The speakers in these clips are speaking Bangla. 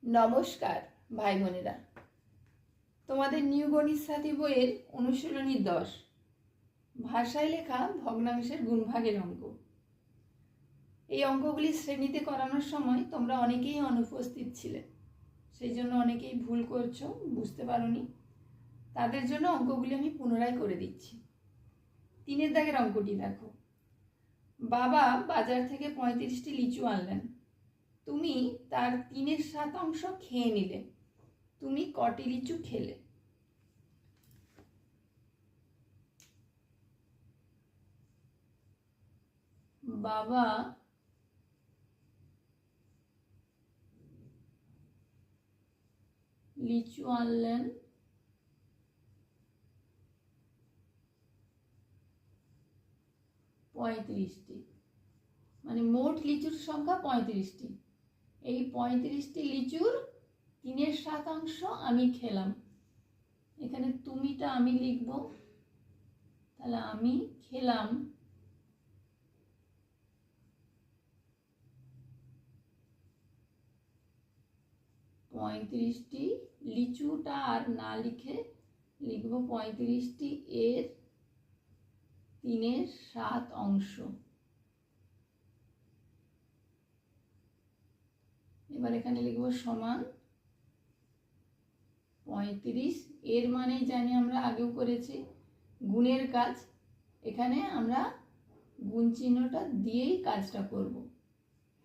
নমস্কার ভাই বোনেরা, তোমাদের নিউ গণিত সাথী বইয়ের অনুশীলনী 10 ভাষায় লেখা ভগ্নাংশের গুণভাগের অঙ্ক। এই অঙ্কগুলি শ্রেণীতে করানোর সময় তোমরা অনেকেই অনুপস্থিত ছিলে, সেই জন্য অনেকেই ভুল করছো, বুঝতে পারোনি। তাদের জন্য অঙ্কগুলি আমি পুনরায় করে দিচ্ছি। 3 দাগের অঙ্কটি দেখো। বাবা বাজার থেকে 35টি লিচু আনলেন, তুমি তার 3/7 খেয়ে নিলে, তুমি কটি লিচু খেলে? বাবা লিচু আনলেন 35টি, মানে মোট লিচুর সংখ্যা 35টি। এই 35টি লিচুর 3/7 আমি খেলাম। এখানে তুমিটা আমি লিখব, তাহলে আমি খেলাম 35টি, লিচুটা আর না লিখে লিখব 35টি এর 3/7। এবার এখানে লিখব সমান 35, এর মানে জানি আমরা আগেও করেছি গুণের কাজ, এখানে আমরা গুণ চিহ্নটা দিয়েই কাজটা করব।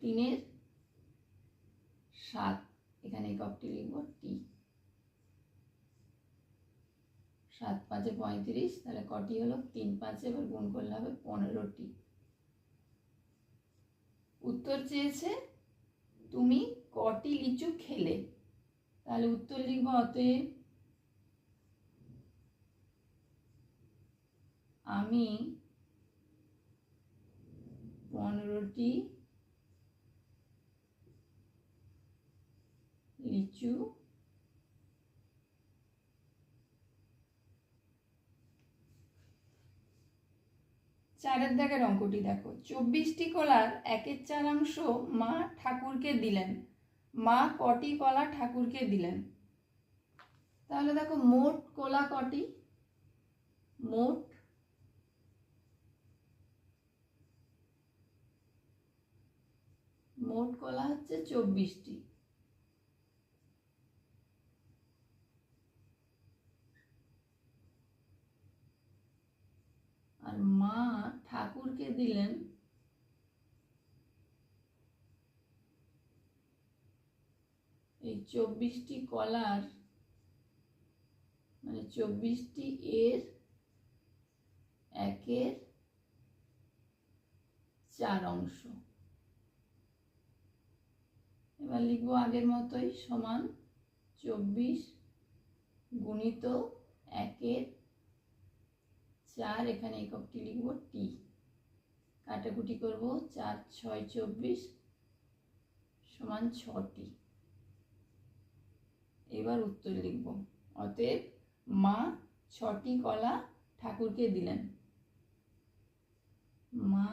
3/7, এখানে এককটি লিখব টি। 7 5 35, তাহলে কটি হলো 3 5, এবার গুণ করলে হবে 15টি। উত্তর চেয়েছে তুমি কটি লিচু খেলে, তাহলে উত্তর লিখব অতএব আমি 15টি লিচু চারের দাগের অঙ্কটি দেখো। 24টি কলার 1/4 মা ঠাকুরকে দিলেন, মা কটি কলা ঠাকুরকে দিলেন? তাহলে দেখো মোট কলা কটি, মোট কলা হচ্ছে 24টি। আর মা ঠাকুরকে দিলেন এই 24টি কলার, মানে 24টি এর 1/4। এবার লিখবো আগের মতোই সমান 24 গুণিত 1/4, এখানে এককটি লিখব টি। কাটাকুটি করব, 4 6 24 সমান 6টি। এবার উত্তর লিখব, অতএব মা 6টি কলা ঠাকুরকে দিলেন। মা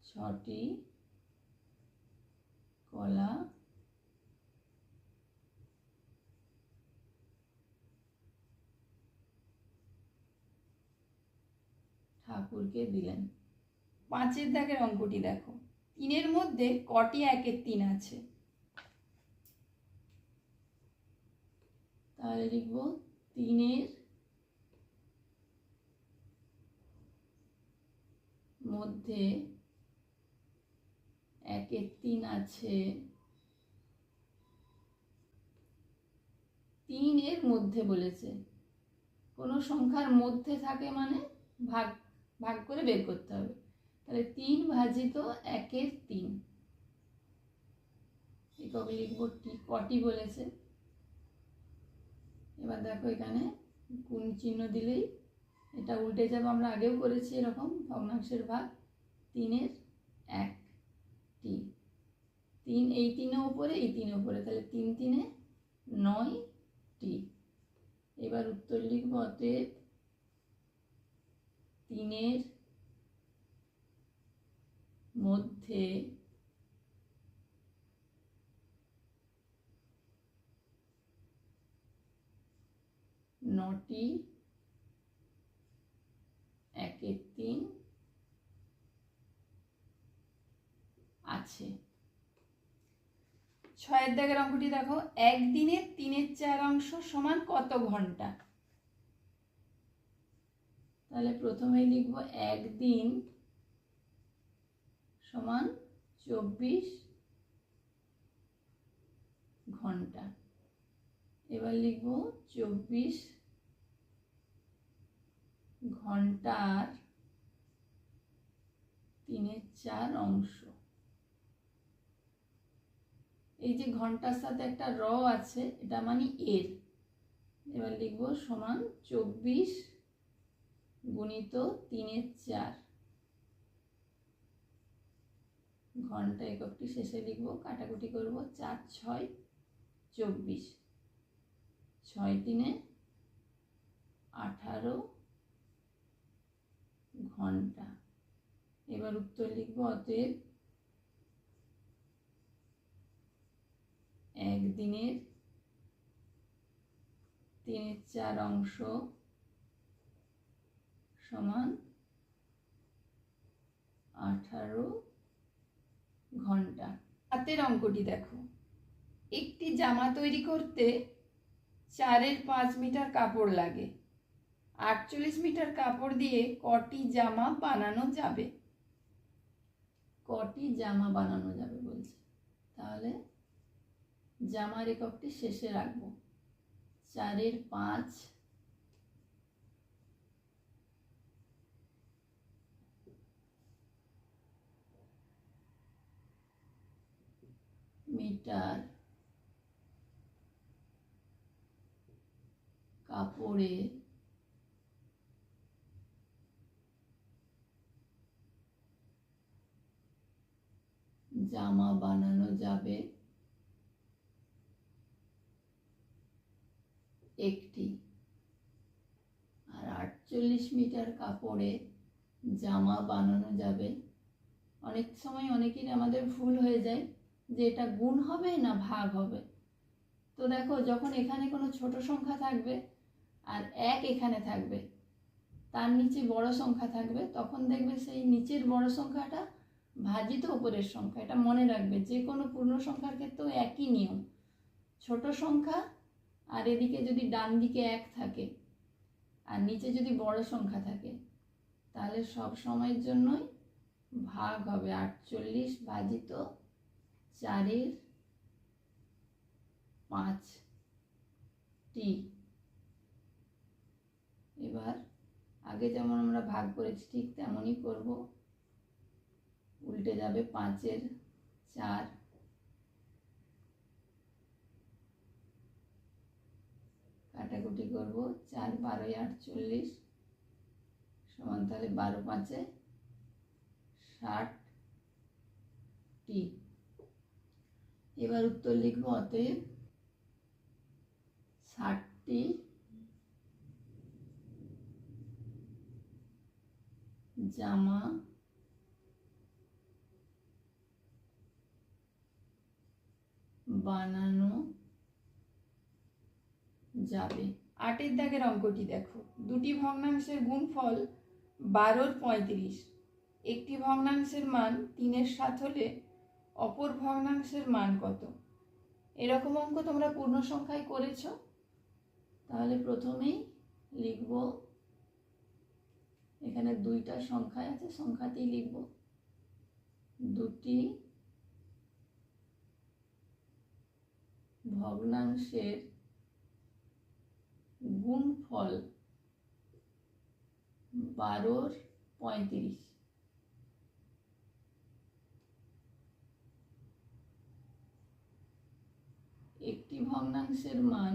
6টি কলা ঠাকুরকে দিলেন। 5 দাগের অঙ্কটি দেখো। 3-এর মধ্যে কটি 1/3 আছে? তাহলে লিখব 3-এর মধ্যে 1/3 আছে। 3-এর মধ্যে বলেছে, কোনো সংখ্যার মধ্যে থাকে মানে ভাগ ভাগ করে বের করতে হবে। তাহলে 3 ভাজিত 1/3, একক লিখব টি। কটি বলেছে, এবার দেখো এখানে গুণ চিহ্ন দিলেই এটা উল্টে যাবে, আমরা আগেও করেছি এরকম ভগ্নাংশের ভাগ। 3/1, 3 এই 3-এর উপরে, এই 3-এর উপরে, তাহলে 3 3 9টি। এবার উত্তর লিখব অতএব 3-এর মধ্যে 9টি 1-এর 3 আছে। 6-এর দাগের অঙ্কটি দেখো, একদিনের 3/4 অংশ সমান কত ঘন্টা? তাহলে প্রথমেই লিখব একদিন সমান 24 ঘন্টা। এবার লিখব 24 ঘন্টার 3/4 অংশ। এই যে ঘন্টার সাথে একটা র আছে, এটা মানে এর। এবার লিখব সমান 24 গুণিত 3/4। ঘন্টা এককটি শেষে লিখব, কাটাকুটি করব, 4 6 24, 6 3 18 ঘন্টা। এবার উত্তর লিখব, অতএব একদিনের 3/4 অংশ সমান 18 ঘন্টা। হাতের অঙ্কটি দেখো, একটি জামা তৈরি করতে 4-এর 5 মিটার কাপড় লাগে। 48 মিটার কাপড় দিয়ে কটি জামা বানানো যাবে? কটি জামা বানানো যাবে বলছে। তাহলে জামার এককটি শেষে রাখবো, 4-এর 5 মিটার কাপড়ে জামা বানানো যাবে একটি। আর 48 মিটার কাপড়ে জামা বানানো যাবে, অনেক সময় অনেকেরই আমাদের ভুল হয়ে যায় যে এটা গুণ হবে না ভাগ হবে। তো দেখো, যখন এখানে কোনো ছোট সংখ্যা থাকবে আর 1 এখানে থাকবে, তার নিচে বড় সংখ্যা থাকবে, তখন দেখবে সেই নিচের বড় সংখ্যাটা ভাজিত উপরের সংখ্যা। এটা মনে রাখবে, যে কোনো পূর্ণ সংখ্যার ক্ষেত্রেও একই নিয়ম। ছোট সংখ্যা আর এদিকে যদি ডান দিকে 1 থাকে আর নিচে যদি বড় সংখ্যা থাকে, তাহলে সব সময়ের জন্যই ভাগ হবে 48 ভাজিত 4-এর 5টি। এবার আগে যেমন আমরা ভাগ করেছি ঠিক তেমনই করব, উল্টে যাবে 5-এর 4, কাটাকুটি করব, 4 12 48 সমান, তাহলে 12 5 60টি। এবার উত্তর লিখব, অতএব 60টি জামা বানানো যাবে। 8-এর দাগের অঙ্কটি দেখো, দুটি ভগ্নাংশের গুণফল 12-র 35। একটি ভগ্নাংশের মান 3-এর 7 হলে অপর ভগ্নাংশের মান কত? এরকম অঙ্ক তোমরা পূর্ণ সংখ্যায় করেছো। তাহলে প্রথমেই লিখব, এখানে 2টা সংখ্যা আছে, সংখ্যাতেই লিখব, দুটি ভগ্নাংশের গুণফল 12-র 35। একটি ভগ্নাংশের মান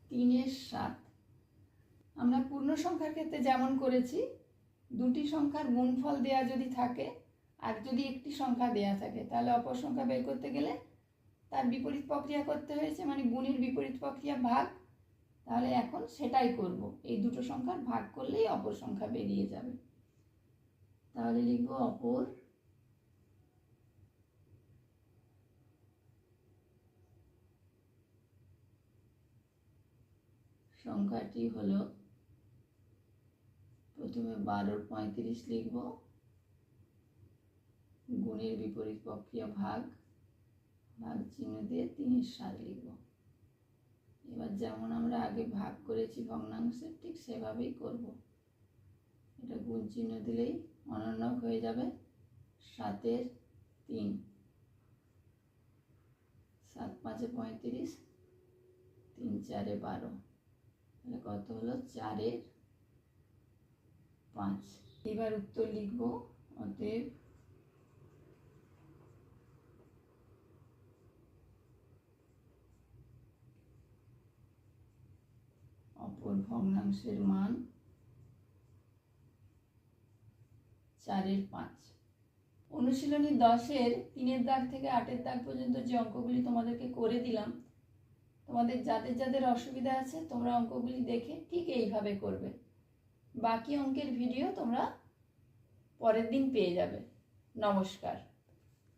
3-এর 7। আমরা পূর্ণ সংখ্যার ক্ষেত্রে যেমন করেছি, দুটি সংখ্যার গুণফল দেয়া যদি থাকে আর যদি একটি সংখ্যা দেয়া থাকে, তাহলে অপর সংখ্যা বের করতে গেলে তার বিপরীত প্রক্রিয়া করতে হয়েছে, মানে গুণের বিপরীত প্রক্রিয়া ভাগ। তাহলে এখন সেটাই করব, এই দুটো সংখ্যার ভাগ করলেই অপর সংখ্যা বেরিয়ে যাবে। তাহলে লিখব, অপর সংখ্যাটি হলো, প্রথমে 12 35 লিখব, গুণের বিপরীত প্রক্রিয়া ভাগ, ভাগ চিহ্ন দিয়ে 3 7 লিখব। এবার যেমন আমরা আগে ভাগ করেছি ভগ্নাংশে, ঠিক সেভাবেই করব। এটা গুণ চিহ্ন দিলেই অনন্যক হয়ে যাবে। 7 3, 7 5 35, 3 4 12, তাহলে কত হলো? 4 5। এবার উত্তর লিখব। অতএব অপর ভগ্নাংশের মান 4 5। অনুশীলনী 10-এর 3-এর দাগ থেকে 8-এর দাগ পর্যন্ত যে অঙ্কগুলি তোমাদেরকে করে দিলাম, তোমাদের যাদের যাদের অসুবিধা আছে তোমরা অঙ্কগুলি দেখে ঠিক এইভাবে করবে। বাকি অঙ্কের ভিডিও তোমরা পরের দিন পেয়ে যাবে। নমস্কার।